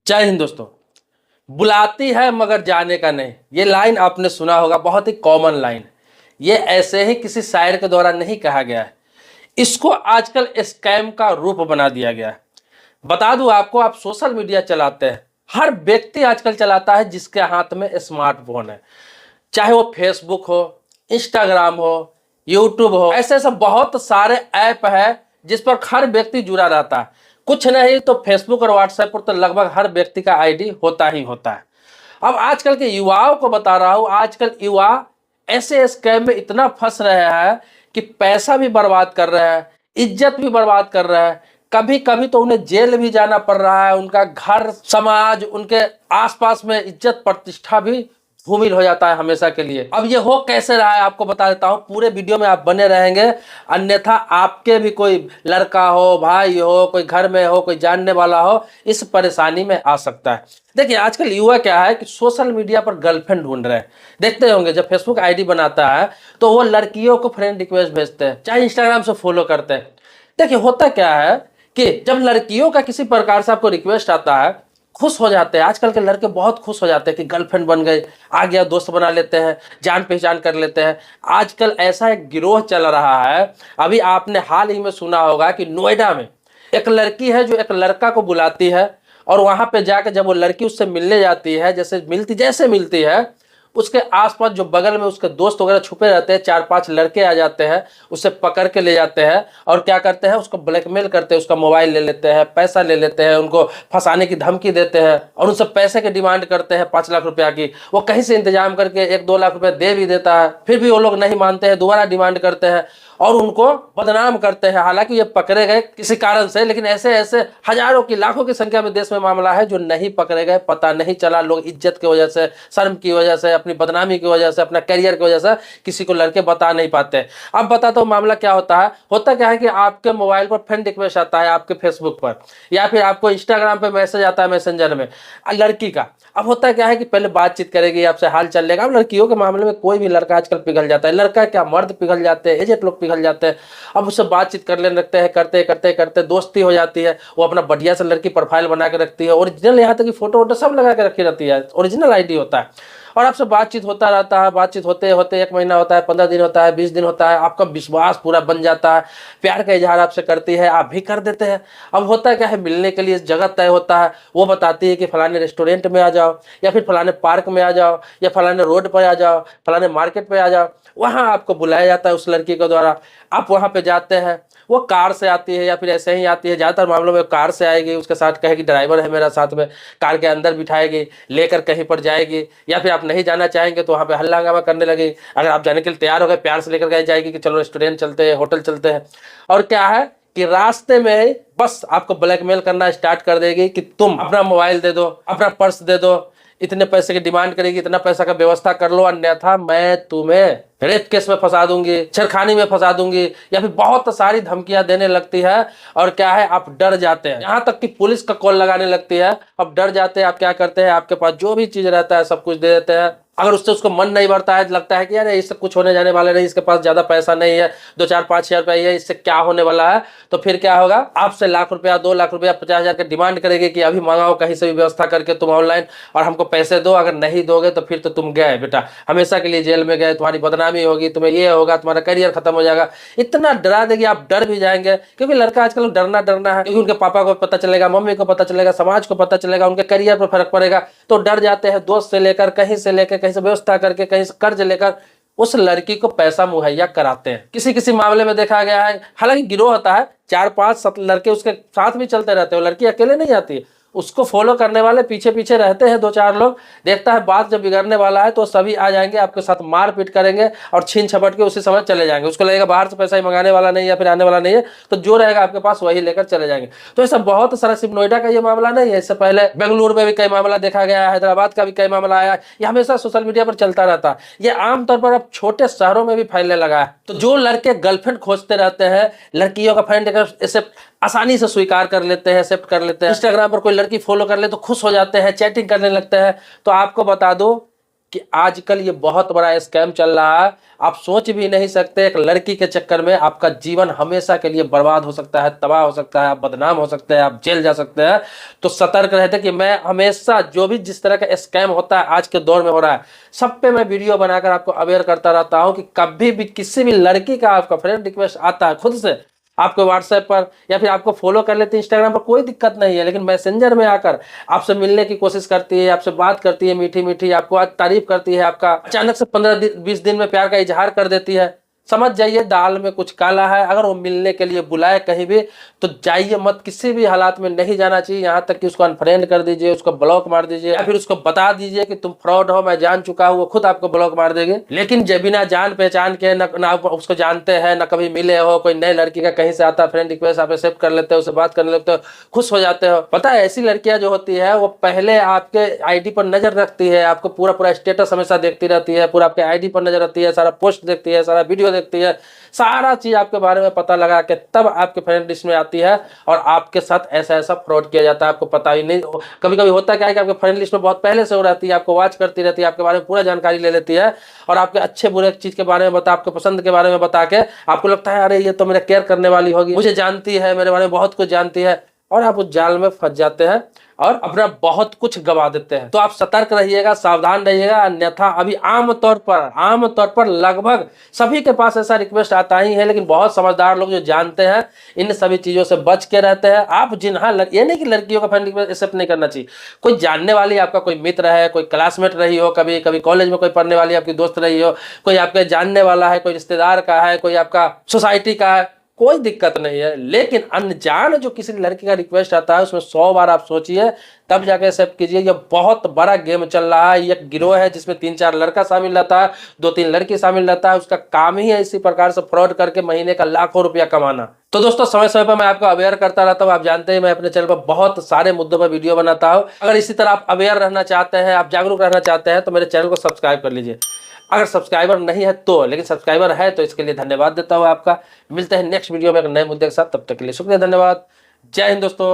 जय हिंद दोस्तों। बुलाती है मगर जाने का नहीं, ये लाइन आपने सुना होगा, बहुत ही कॉमन लाइन। ये ऐसे ही किसी शायर के द्वारा नहीं कहा गया है, इसको आजकल स्कैम का रूप बना दिया गया है। बता दूं आपको, आप सोशल मीडिया चलाते हैं, हर व्यक्ति आजकल चलाता है जिसके हाथ में स्मार्टफोन है। चाहे वो फेसबुक हो, इंस्टाग्राम हो, यूट्यूब हो, ऐसे ऐसे बहुत सारे ऐप है जिस पर हर व्यक्ति जुड़ा रहता है। कुछ नहीं तो फेसबुक और व्हाट्सएप पर तो लगभग हर व्यक्ति का आईडी होता ही होता है। अब आजकल के युवाओं को बता रहा हूं, आजकल युवा ऐसे स्कैम में इतना फंस रहे हैं कि पैसा भी बर्बाद कर रहे हैं, इज्जत भी बर्बाद कर रहे हैं। कभी कभी तो उन्हें जेल भी जाना पड़ रहा है, उनका घर, समाज, उनके आसपास में इज्जत प्रतिष्ठा भी धूमिल हो जाता है हमेशा के लिए। अब ये हो कैसे रहा है आपको बता देता हूं, पूरे वीडियो में आप बने रहेंगे, अन्यथा आपके भी कोई लड़का हो, भाई हो, कोई घर में हो, कोई जानने वाला हो, इस परेशानी में आ सकता है। देखिए आजकल युवा क्या है कि सोशल मीडिया पर गर्लफ्रेंड ढूंढ रहे हैं। देखते होंगे जब फेसबुक आईडी बनाता है तो वो लड़कियों को फ्रेंड रिक्वेस्ट भेजते हैं, चाहे इंस्टाग्राम से फॉलो करते हैं। देखिए होता क्या है कि जब लड़कियों का किसी प्रकार से आपको रिक्वेस्ट आता है, खुश हो जाते हैं। आजकल के लड़के बहुत खुश हो जाते हैं कि गर्लफ्रेंड बन गई, आ गया, दोस्त बना लेते हैं, जान पहचान कर लेते हैं। आजकल ऐसा एक गिरोह चल रहा है। अभी आपने हाल ही में सुना होगा कि नोएडा में एक लड़की है जो एक लड़का को बुलाती है, और वहां पे जाकर जब वो लड़की उससे मिलने जाती है, जैसे मिलती है, उसके आसपास जो बगल में उसके दोस्त वगैरह छुपे रहते हैं, 4-5 लड़के आ जाते हैं, उसे पकड़ के ले जाते हैं और क्या करते हैं, उसको ब्लैकमेल करते हैं, उसका मोबाइल ले लेते हैं, पैसा ले लेते हैं, उनको फंसाने की धमकी देते हैं और उनसे पैसे की डिमांड करते हैं 5 लाख रुपया की। वो कहीं से इंतजाम करके 1-2 लाख रुपया दे भी देता है, फिर भी वो लोग नहीं मानते हैं, दोबारा डिमांड करते हैं और उनको बदनाम करते हैं। हालांकि ये पकड़े गए किसी कारण से, लेकिन ऐसे ऐसे हजारों की, लाखों की संख्या में देश में मामला है जो नहीं पकड़े गए, पता नहीं चला। लोग इज्जत की वजह से, शर्म की वजह से, अपनी बदनामी की वजह से, अपना करियर की वजह से किसी को लड़के बता नहीं पाते। अब बताता हूँ मामला क्या होता है। होता क्या है कि आपके मोबाइल पर फ्रेंड रिक्वेस्ट आता है, आपके फेसबुक पर, या फिर आपको इंस्टाग्राम पे मैसेज आता है मैसेंजर में लड़की का। अब होता क्या है कि पहले बातचीत करेगी, आपसे हाल चल लेगा। अब लड़कियों के मामले में कोई भी लड़का आजकल पिघल जाता है, लड़का क्या मर्द पिघल जाते हैं, एजेड लोग पिघल जाते हैं। अब उससे बातचीत करने लगते हैं, करते करते करते दोस्ती हो जाती है। वो अपना बढ़िया से लड़की प्रोफाइल बना के रखती है, ओरिजिनल, यहाँ तक कि फोटो वोटो सब लगा के रखी रहती है, ओरिजिनल आईडी होता है। और आपसे बातचीत होता रहता है, बातचीत होते होते 1 महीना होता है, 15 दिन होता है, 20 दिन होता है, आपका विश्वास पूरा बन जाता है, प्यार का इजहार आपसे करती है, आप भी कर देते हैं। अब होता क्या है, मिलने के लिए जगह तय होता है। वो बताती है कि फलाने रेस्टोरेंट में आ जाओ, या फिर फलाने पार्क में आ जाओ, या फलाने रोड पर आ जाओ, फलाने मार्केट पे आ जाओ। वहाँ आपको बुलाया जाता है उस लड़की के द्वारा। आप वहाँ पे जाते हैं, वो कार से आती है या फिर ऐसे ही आती है, ज़्यादातर मामलों में कार से आएगी, उसके साथ कहेगी ड्राइवर है मेरा साथ में, कार के अंदर बिठाएगी, लेकर कहीं पर जाएगी। या फिर आप नहीं जाना चाहेंगे तो वहाँ पे हल्ला हंगामा करने लगी। अगर आप जाने के लिए तैयार हो गए, प्यार से लेकर गए जाएगी कि चलो रेस्टोरेंट चलते हैं, होटल चलते हैं। और क्या है कि रास्ते में बस आपको ब्लैकमेल करना स्टार्ट कर देगी कि तुम अपना मोबाइल दे दो, अपना पर्स दे दो, इतने पैसे की डिमांड करेगी, इतना पैसा का व्यवस्था कर लो, अन्यथा मैं तुम्हें रेप केस में फंसा दूंगी, छेड़खानी में फंसा दूंगी, या फिर बहुत सारी धमकियां देने लगती है। और क्या है, आप डर जाते हैं, यहाँ तक कि पुलिस का कॉल लगाने लगती है। अब डर जाते हैं, आप क्या करते हैं, आपके पास जो भी चीज रहता है सब कुछ दे देते हैं। अगर उससे उसको मन नहीं भरता है, लगता है कि यार इससे कुछ होने जाने वाला नहीं, इसके पास ज्यादा पैसा नहीं है, 2-4-5 हज़ार रुपया है, इससे क्या होने वाला है, तो फिर क्या होगा, आपसे लाख रुपया, 2 लाख रुपया, 50,000 का डिमांड करेगी कि अभी मंगाओ कहीं से भी व्यवस्था करके तुम ऑनलाइन, और हमको पैसे दो। अगर नहीं दोगे तो फिर तो तुम गए बेटा, हमेशा के लिए जेल में गए, तुम्हारी बदनामी होगी, तुम्हें ये होगा, तुम्हारा करियर खत्म हो जाएगा। इतना डरा देगी, आप डर भी जाएंगे। क्योंकि लड़का आजकल डरना है, क्योंकि उनके पापा को पता चलेगा, मम्मी को पता चलेगा, समाज को पता चलेगा, उनके करियर पर फर्क पड़ेगा, तो डर जाते हैं। दोस्त से लेकर, कहीं से व्यवस्था करके, कहीं से कर्ज लेकर उस लड़की को पैसा मुहैया कराते हैं। किसी किसी मामले में देखा गया है, हालांकि गिरोह होता है, 4-5 लड़के उसके साथ भी चलते रहते हैं, लड़की अकेले नहीं आती, उसको फॉलो करने वाले पीछे पीछे रहते हैं 2-4 लोग। देखता है बात जब बिगड़ने वाला है तो सभी आ जाएंगे, आपके साथ मारपीट करेंगे और छीन झपट के उसी समय चले जाएंगे। उसको लगेगा बाहर से पैसा ही मंगाने वाला नहीं या फिर आने वाला नहीं है, तो जो रहेगा आपके पास वही लेकर चले जाएंगे। तो ऐसा बहुत सारा, सिर्फ नोएडा का ये मामला नहीं है, इससे पहले बेंगलुरु में भी कई मामला देखा गया, हैदराबाद का भी कई मामला आया। ये हमेशा सोशल मीडिया पर चलता रहता है। ये आमतौर पर अब छोटे शहरों में भी फैलने लगा है। तो जो लड़के गर्लफ्रेंड खोजते रहते हैं, लड़कियों का फ्रेंड ऐसे आसानी से स्वीकार कर लेते हैं, एक्सेप्ट कर लेते हैं। इंस्टाग्राम पर कोई लड़की फॉलो कर ले तो खुश हो जाते हैं, चैटिंग करने लगते हैं। तो आपको बता दो, कि आजकल ये बहुत बड़ा स्कैम चल रहा है। आप सोच भी नहीं सकते, एक लड़की के चक्कर में आपका जीवन हमेशा के लिए बर्बाद हो सकता है, तबाह हो सकता है, आप बदनाम हो सकते हैं, आप जेल जा सकते हैं। तो सतर्क रहते कि मैं हमेशा जो भी जिस तरह का स्कैम होता है आज के दौर में हो रहा है, सब पे मैं वीडियो बनाकर आपको अवेयर करता रहता हूं कि कभी भी किसी भी लड़की का आपका फ्रेंड रिक्वेस्ट आता है खुद से आपको व्हाट्सएप पर या फिर आपको फॉलो कर लेते हैं इंस्टाग्राम पर, कोई दिक्कत नहीं है, लेकिन मैसेंजर में आकर आपसे मिलने की कोशिश करती है, आपसे बात करती है मीठी मीठी, आपको आज तारीफ करती है, आपका अचानक से 15-20 दिन में प्यार का इजहार कर देती है, समझ जाइए दाल में कुछ काला है। अगर वो मिलने के लिए बुलाए कहीं भी तो जाइए मत, किसी भी हालात में नहीं जाना चाहिए। यहाँ तक कि उसको अनफ्रेंड कर दीजिए, उसको ब्लॉक मार दीजिए, या फिर उसको बता दीजिए कि तुम फ्रॉड हो, मैं जान चुका हूँ, वो खुद आपको ब्लॉक मार देंगे। लेकिन जब बिना जान पहचान के ना उसको जानते हैं, ना कभी मिले हो, कोई नई लड़की का कहीं से आता फ्रेंड रिक्वेस्ट, आप एक्सेप्ट कर लेते हो, उससे बात करने लगते हो, खुश हो जाते हो। पता है ऐसी लड़कियां जो होती है वो पहले आपके आईडी पर नजर रखती है, आपको पूरा स्टेटस हमेशा देखती रहती है, पूरा आपके आईडी पर नजर रखती है, सारा पोस्ट देखती है, सारा वीडियो देखती है, सारा चीज आपके बारे में पता लगा के तब आपके फ्रेंड लिस्ट में आती है और आपके साथ ऐसा ऐसा फ्रॉड किया जाता है, आपको पता ही नहीं। कभी कभी होता क्या है कि आपके फ्रेंड लिस्ट में बहुत पहले से हो रहती है, आपको वॉच करती रहती है, आपके बारे में पूरा जानकारी ले लेती है और आपके अच्छे बुरे चीज के बारे में बता, आपके पसंद के बारे में बता के आपको लगता है अरे ये तो मेरा केयर करने वाली होगी, मुझे जानती है, मेरे बारे में बहुत कुछ जानती है, और आप उस जाल में फंस जाते हैं और अपना बहुत कुछ गवा देते हैं। तो आप सतर्क रहिएगा, सावधान रहिएगा, अन्यथा अभी आमतौर पर लगभग सभी के पास ऐसा रिक्वेस्ट आता ही है, लेकिन बहुत समझदार लोग जो जानते हैं इन सभी चीजों से बच के रहते हैं। आप ये नहीं कि लड़कियों का फ्रेंड रिक्वेस्ट एक्सेप्ट नहीं करना चाहिए, कोई जानने वाली आपका कोई मित्र है, कोई क्लासमेट रही हो, कभी कभी कॉलेज में कोई पढ़ने वाली आपकी दोस्त रही हो, कोई आपके जानने वाला है, कोई रिश्तेदार का है, कोई आपका सोसाइटी का है, कोई दिक्कत नहीं है। लेकिन अनजान जो किसी लड़की का रिक्वेस्ट आता है उसमें 100 बार आप सोचिए तब जाके एक्सेप्ट कीजिए। ये बहुत बड़ा गेम चल रहा है, ये गिरोह है जिसमें 3-4 लड़का शामिल रहता है, 2-3 लड़की शामिल रहता है, उसका काम ही है इसी प्रकार से फ्रॉड करके महीने का लाखों रुपया कमाना। तो दोस्तों समय समय पर मैं आपको अवेयर करता रहता हूँ, आप जानते हैं मैं अपने चैनल पर बहुत सारे मुद्दों पर वीडियो बनाता हूँ। अगर इसी तरह आप अवेयर रहना चाहते हैं, आप जागरूक रहना चाहते हैं तो मेरे चैनल को सब्सक्राइब कर लीजिए। अगर सब्सक्राइबर नहीं है तो, लेकिन सब्सक्राइबर है तो इसके लिए धन्यवाद देता हूँ आपका। मिलते हैं नेक्स्ट वीडियो में एक नए मुद्दे के साथ, तब तक के लिए शुक्रिया, धन्यवाद, जय हिंद दोस्तों।